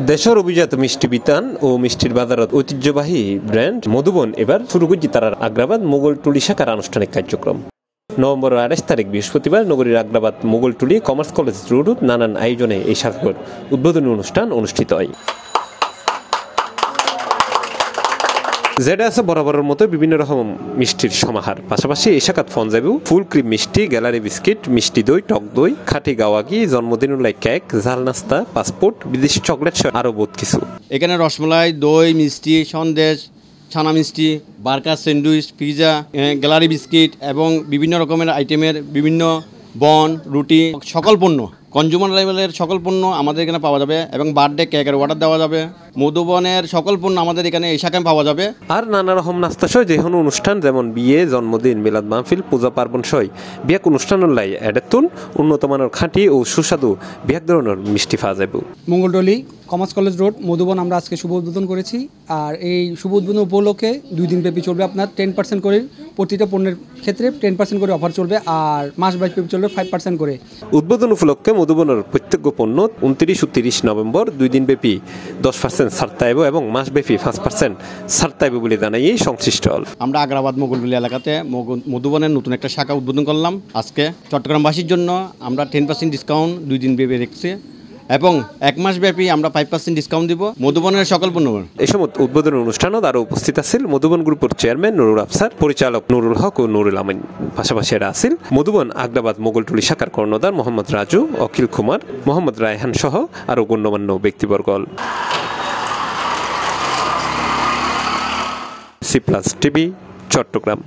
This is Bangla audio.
দেশের অভিজাত মিষ্টি বিতান ও মিষ্টির বাজারত ঐতিহ্যবাহী ব্র্যান্ড মধুবন এবার শুরু করছে তার আগ্রাবাদ মোগলটুলি শাখার আনুষ্ঠানিক কার্যক্রম। নভেম্বর 28 তারিখ বৃহস্পতিবার নগরীর আগ্রাবাদ মোগলটুলি কমার্স কলেজ রোডত নানান আয়োজনে এই শাখার উদ্বোধনী অনুষ্ঠান অনুষ্ঠিত হয়। যেটা আছে বরাবরের মতো বিভিন্ন রকম মিষ্টির সমাহার, পাশাপাশি এই শাখাত ফোন যাবে ফুল ক্রিম মিষ্টি, গ্যালারি বিস্কিট, মিষ্টি দই, টক দই, খাঁটি গাওয়াগি, জন্মদিন কেক, ঝাল নাস্তা, পাসপোর্ট, বিদেশি চকলেট আরও বহুত কিছু। এখানে রসমালাই, দই, মিষ্টি, সন্দেশ, ছানা মিষ্টি, burger, sandwich, pizza, gallery biscuit এবং বিভিন্ন রকমের আইটেমের বিভিন্ন বন, রুটি, সকল পণ্য কনজিউমার লেভেলের সকল পণ্য আমাদের এখানে পাওয়া যাবে এবং বার্থডে কেকের অর্ডার দেওয়া যাবে। মধুবনের সকল পণ্য আমাদের এখানে এই শাখায় পাওয়া যাবে। আর নানা রকম নাস্তা সহ যে কোনো অনুষ্ঠান যেমন বিয়ে, জন্মদিন, মিলাদ মাহফিল, পূজা পার্বণ সহ বিয়াক অনুষ্ঠান লাই এডেতুন উন্নত মানের খাঁটি ও সুস্বাদু বিয়াক ধরনের মিষ্টি পাওয়া যাবে। মঙ্গলটলি কমার্স কলেজ রোড মধুবন আমরা আজকে শুভ উদ্বোধন করেছি। আর এই শুভ উদ্বোধন উপলক্ষে 2 দিন ব্যাপী চলবে আপনার 10% করে প্রতিটা পণ্যের ক্ষেত্রে 10% করে অফার চলবে, আর মাস ব্যাপী চলবে 5% করে। উদ্বোধন উপলক্ষে মধুবনের প্রত্যেক পণ্য 29 ও 30 নভেম্বর 2 দিন ব্যাপী 10% ছাড় থাকবে এবং মাসব্যাপী 5% ছাড় থাকবে বলে জানাই এই সংশ্লিষ্ট। আমরা আগ্রাবাদ মোগলটুলি এলাকাতে মধুবনের নতুন একটা শাখা উদ্বোধন করলাম আজকে। চট্টগ্রামবাসীর জন্য আমরা 10% ডিসকাউন্ট 2 দিন ব্যাপী রেখেছি এবং 1 মাস ব্যাপী আমরা 5% ডিসকাউন্ট দিব মধুবনের সকল পণ্য। এই সময় উদ্বোধনী অনুষ্ঠানত আরও উপস্থিত আছিল মধুবন গ্রুপের চেয়ারম্যান নুরুল আফসার, পরিচালক নুরুল হক ও নুরুল আমিন। পাশাপাশি এরা আছিল মধুবন আগ্রাবাদ মোগলটুলি শাখার কর্ণধার মোহাম্মদ রাজু, অখিল কুমার, মোহাম্মদ রায়হান সহ আরও গণ্যমান্য ব্যক্তিবর্গ। C+ TV, Chittagong.